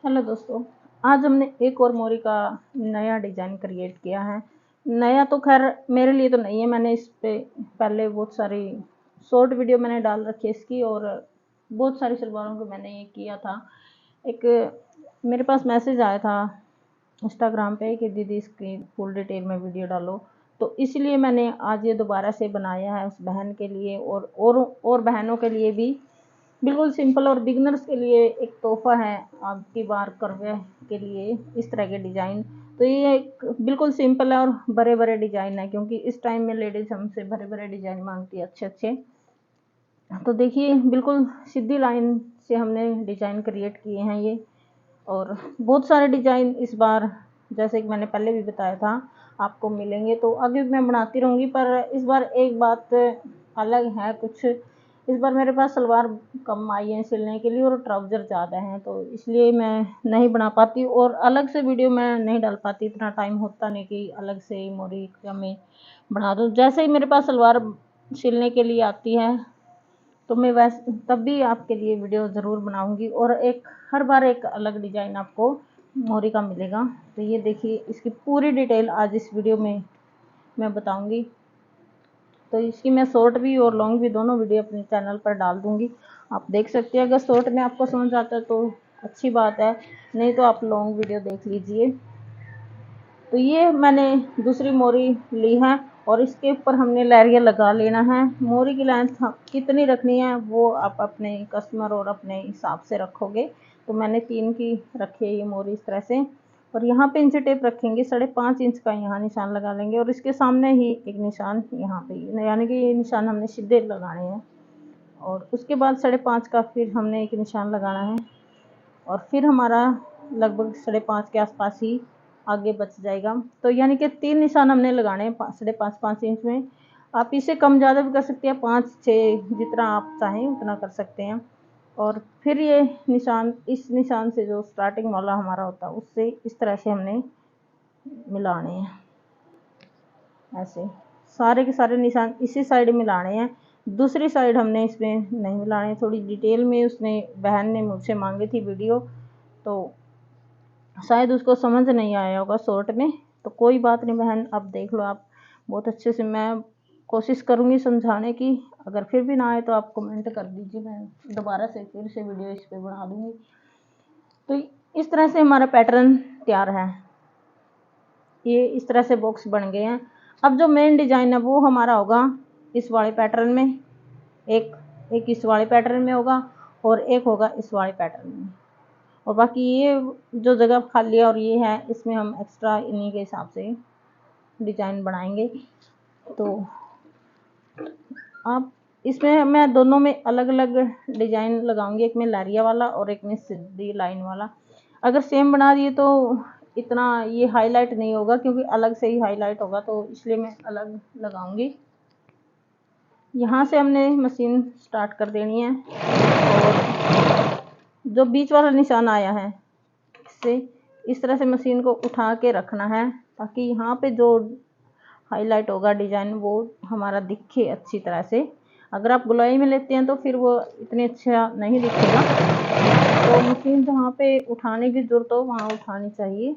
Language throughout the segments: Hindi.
हेलो दोस्तों, आज हमने एक और मोरी का नया डिज़ाइन क्रिएट किया है। नया तो खैर मेरे लिए तो नहीं है, मैंने इस पे पहले बहुत सारी शॉर्ट वीडियो मैंने डाल रखी है इसकी, और बहुत सारी सलवारों को मैंने ये किया था। एक मेरे पास मैसेज आया था इंस्टाग्राम पे कि दीदी इसकी फुल डिटेल में वीडियो डालो, तो इसलिए मैंने आज ये दोबारा से बनाया है उस बहन के लिए और बहनों के लिए भी। बिल्कुल सिंपल और बिगिनर्स के लिए एक तोहफा है आपकी बार करवे के लिए इस तरह के डिज़ाइन। तो ये एक बिल्कुल सिंपल है और बड़े बड़े डिज़ाइन है, क्योंकि इस टाइम में लेडीज़ हमसे बड़े बड़े डिज़ाइन मांगती है अच्छे अच्छे। तो देखिए बिल्कुल सीधी लाइन से हमने डिज़ाइन क्रिएट किए हैं ये, और बहुत सारे डिज़ाइन इस बार जैसे कि मैंने पहले भी बताया था आपको मिलेंगे, तो आगे भी मैं बनाती रहूँगी। पर इस बार एक बात अलग है कुछ, इस बार मेरे पास सलवार कम आई है सिलने के लिए और ट्राउज़र ज़्यादा हैं, तो इसलिए मैं नहीं बना पाती और अलग से वीडियो मैं नहीं डाल पाती। इतना टाइम होता नहीं कि अलग से मोरी का मैं बना दूँ। जैसे ही मेरे पास सलवार सिलने के लिए आती है तो मैं वैसे तब भी आपके लिए वीडियो ज़रूर बनाऊंगी, और एक हर बार एक अलग डिज़ाइन आपको मोरी का मिलेगा। तो ये देखिए इसकी पूरी डिटेल आज इस वीडियो में मैं बताऊंगी। तो इसकी मैं शॉर्ट भी और लॉन्ग भी दोनों वीडियो अपने चैनल पर डाल दूंगी, आप देख सकते हैं। अगर शॉर्ट में आपको समझ आता है तो अच्छी बात है, नहीं तो आप लॉन्ग वीडियो देख लीजिए। तो ये मैंने दूसरी मोरी ली है और इसके ऊपर हमने लहरिया लगा लेना है। मोरी की लेंथ कितनी रखनी है वो आप अपने कस्टमर और अपने हिसाब से रखोगे। तो मैंने 3 की रखी है ये मोरी इस तरह से, और यहाँ पे इंच टेप रखेंगे 5.5 इंच का यहाँ निशान लगा लेंगे, और इसके सामने ही एक निशान यहाँ पे, यानी कि ये निशान हमने सीधे लगाने हैं। और उसके बाद 5.5 का फिर हमने एक निशान लगाना है, और फिर हमारा लगभग 5.5 के आसपास ही आगे बच जाएगा। तो यानी कि 3 निशान हमने लगाने हैं 5.5 इंच में। आप इसे कम ज़्यादा भी कर सकते हैं, 5-6 जितना आप चाहें उतना कर सकते हैं। और फिर ये निशान, इस निशान से जो स्टार्टिंग वाला हमारा होता है उससे इस तरह से हमने मिलाने हैं। ऐसे सारे के सारे निशान इसी साइड मिलाने हैं, दूसरी साइड हमने इसमें नहीं मिलाने। थोड़ी डिटेल में उसने बहन ने मुझसे मांगी थी वीडियो, तो शायद उसको समझ नहीं आया होगा शॉर्ट में। तो कोई बात नहीं बहन, अब देख लो आप बहुत अच्छे से। मैं कोशिश करूँगी समझाने की, अगर फिर भी ना आए तो आप कमेंट कर दीजिए, मैं दोबारा से फिर से वीडियो इस पर बना दूँगी। तो इस तरह से हमारा पैटर्न तैयार है। ये इस तरह से बॉक्स बन गए हैं। अब जो मेन डिज़ाइन है वो हमारा होगा इस वाले पैटर्न में, एक इस वाले पैटर्न में होगा और एक होगा इस वाले पैटर्न में। और बाकी ये जो जगह खाली है और ये है, इसमें हम एक्स्ट्रा इन्हीं के हिसाब से डिज़ाइन बनाएंगे। तो आप इसमें मैं दोनों में अलग अलग डिज़ाइन लगाऊंगी, एक में लहरिया वाला और एक में सीधी लाइन वाला। अगर सेम बना दिए तो इतना ये हाईलाइट नहीं होगा, क्योंकि अलग से ही हाईलाइट होगा, तो इसलिए मैं अलग लगाऊंगी। यहाँ से हमने मशीन स्टार्ट कर देनी है, और जो बीच वाला निशान आया है इससे इस तरह से मशीन को उठा के रखना है, ताकि यहाँ पे जो हाईलाइट होगा डिज़ाइन वो हमारा दिखे अच्छी तरह से। अगर आप गुलाई में लेते हैं तो फिर वो इतने अच्छा नहीं दिखेगा। तो मशीन जहाँ पे उठाने की ज़रूरत हो वहाँ उठानी चाहिए।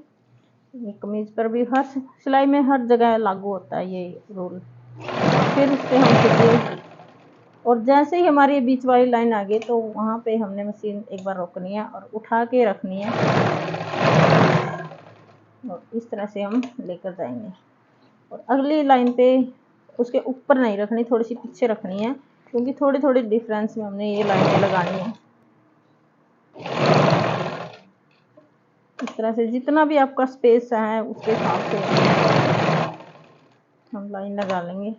ये कमीज़ पर भी, हर सिलाई में हर जगह लागू होता है ये रूल। फिर उससे हम सीधे, और जैसे ही हमारी बीच वाली लाइन आ गई तो वहाँ पे हमने मशीन एक बार रोकनी है और उठा के रखनी है, और इस तरह से हम लेकर जाएंगे। और अगली लाइन पे उसके ऊपर नहीं रखनी, थोड़ी सी पीछे रखनी है, क्योंकि थोड़ी थोड़ी डिफरेंस में हमने ये लाइनें लगानी है। इस तरह से जितना भी आपका स्पेस है उसके हिसाब से हम लाइन लगा लेंगे।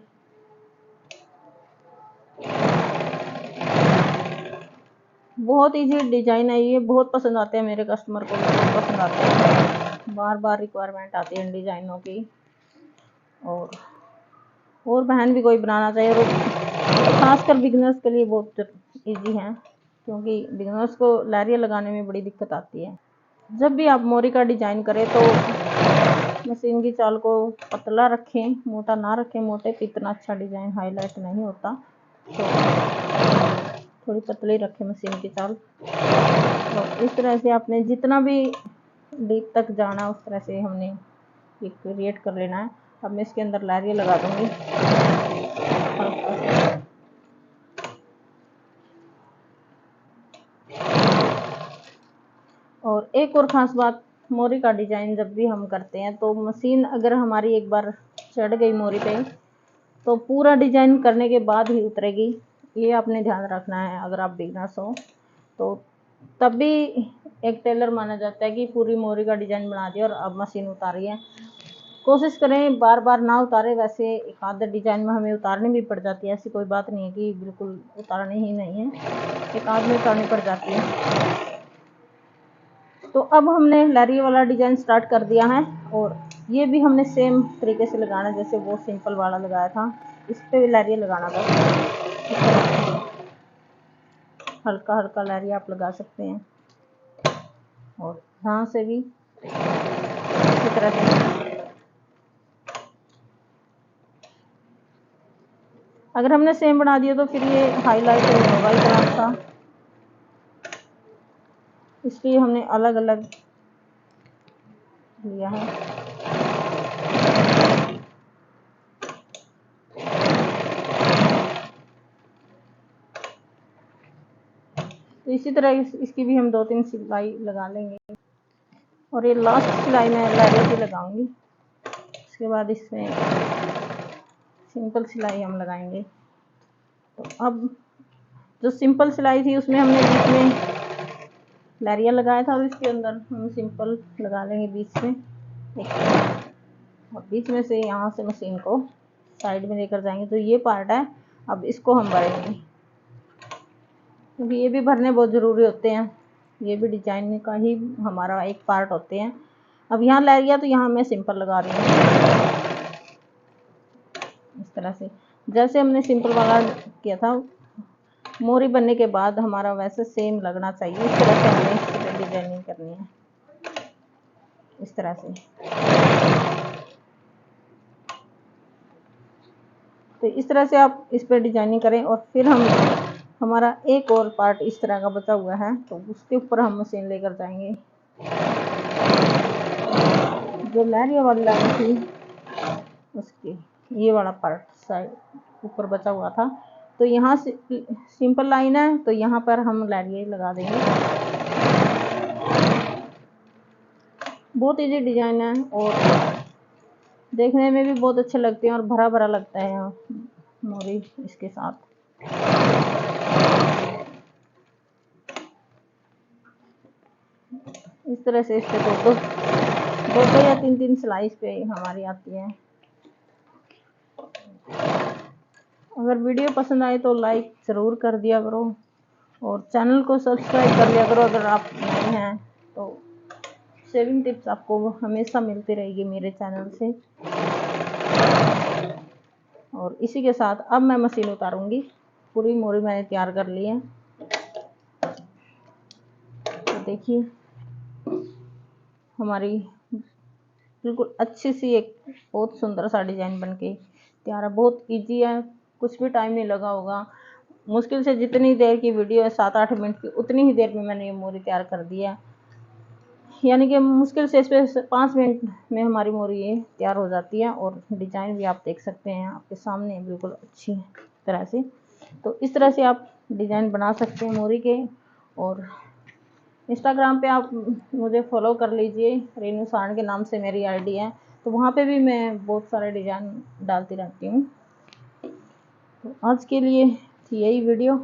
बहुत इजी डिज़ाइन है ये, बहुत पसंद आते हैं मेरे कस्टमर को, बहुत पसंद आते हैं, बार बार रिक्वायरमेंट आती है इन डिज़ाइनों की। और बहन भी कोई बनाना चाहिए, और खासकर बिगिनर्स के लिए बहुत इजी है, क्योंकि बिगिनर्स को लहरिया लगाने में बड़ी दिक्कत आती है। जब भी आप मोरी का डिज़ाइन करें तो मशीन की चाल को पतला रखें, मोटा ना रखें, मोटे पे इतना अच्छा डिज़ाइन हाईलाइट नहीं होता, तो थोड़ी पतली रखें मशीन की चाल। तो इस तरह से आपने जितना भी डीप तक जाना उस तरह से हमने ये क्रिएट कर लेना है। अब मैं इसके अंदर लहरियाँ लगा दूंगी। और एक और ख़ास बात, मोरी का डिज़ाइन जब भी हम करते हैं तो मशीन अगर हमारी एक बार चढ़ गई मोरी पे तो पूरा डिज़ाइन करने के बाद ही उतरेगी। ये आपने ध्यान रखना है। अगर आप बिगनर्स हो तो तब भी एक टेलर माना जाता है कि पूरी मोरी का डिज़ाइन बना दिया और अब मशीन उतारी है। कोशिश करें बार बार ना उतारे। वैसे एक आध डिज़ाइन में हमें उतारनी भी पड़ जाती है, ऐसी कोई बात नहीं है कि बिल्कुल उतारनी ही नहीं है, एक आध में उतारनी पड़ जाती है। तो अब हमने लहरिया वाला डिज़ाइन स्टार्ट कर दिया है और ये भी हमने सेम तरीके से लगाना है जैसे वो सिंपल वाला लगाया था। इस पर भी लहरिया लगाना बस हल्का हल्का लहरिया आप लगा सकते हैं और यहाँ से भी इसी तरह से। अगर हमने सेम बना दिया तो फिर ये हाईलाइट नहीं होगा इतना अच्छा, इसलिए हमने अलग अलग लिया है। तो इसी तरह इसकी भी हम 2-3 सिलाई लगा लेंगे और ये लास्ट सिलाई में लहरिया की लगाऊंगी। इसके बाद इसमें सिंपल सिलाई हम लगाएंगे। तो अब जो सिंपल सिलाई थी उसमें हमने बीच में लहरिया लगाया था और इसके अंदर हम सिंपल लगा लेंगे बीच में और बीच में से यहाँ से मशीन को साइड में लेकर जाएंगे। तो ये पार्ट है, अब इसको हम भरेंगे क्योंकि ये भी भरने बहुत ज़रूरी होते हैं। ये भी डिजाइन का ही हमारा एक पार्ट होते हैं। अब यहाँ लहरिया तो यहाँ मैं सिंपल लगा रही हूँ इस तरह से जैसे हमने सिंपल वाला किया था। मोरी बनने के बाद हमारा वैसे सेम लगना चाहिए। इस तरह से हमें इस डिजाइनिंग करनी है इस तरह से। तो इस तरह से आप इस पर डिजाइनिंग करें और फिर हम हमारा एक और पार्ट इस तरह का बचा हुआ है तो उसके ऊपर हम मशीन लेकर जाएंगे। जो लहरिया वाली लाइन थी उसकी ये वाला पार्ट साइड ऊपर बचा हुआ था तो यहाँ से सिंपल लाइन है तो यहाँ पर हम लहरिया लगा देंगे। बहुत इजी डिजाइन है और देखने में भी बहुत अच्छे लगते हैं और भरा भरा लगता है मोरी इसके साथ। इस तरह से इस पे दो या तीन सिलाई इस पे हमारी आती है। अगर वीडियो पसंद आए तो लाइक ज़रूर कर दिया करो और चैनल को सब्सक्राइब कर लिया करो अगर आप नए हैं तो। सेविंग टिप्स आपको हमेशा मिलती रहेगी मेरे चैनल से। और इसी के साथ अब मैं मशीन उतारूंगी। पूरी मोरी मैंने तैयार कर ली है। तो देखिए हमारी बिल्कुल अच्छी सी एक बहुत सुंदर सा डिज़ाइन बनके तैयार है। बहुत इजी है, कुछ भी टाइम नहीं लगा होगा। मुश्किल से जितनी देर की वीडियो है 7-8 मिनट की उतनी ही देर में मैंने ये मोरी तैयार कर दी है। यानी कि मुश्किल से इस पर 5 मिनट में हमारी मोरी ये तैयार हो जाती है और डिज़ाइन भी आप देख सकते हैं आपके सामने बिल्कुल अच्छी तरह से। तो इस तरह से आप डिज़ाइन बना सकते हैं मोरी के। और इंस्टाग्राम पे आप मुझे फॉलो कर लीजिए, रेनू सारण के नाम से मेरी आईडी है। तो वहाँ पे भी मैं बहुत सारे डिज़ाइन डालती रहती हूँ। तो आज के लिए थी यही वीडियो।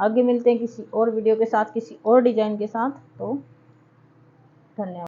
आगे मिलते हैं किसी और वीडियो के साथ, किसी और डिज़ाइन के साथ। तो धन्यवाद।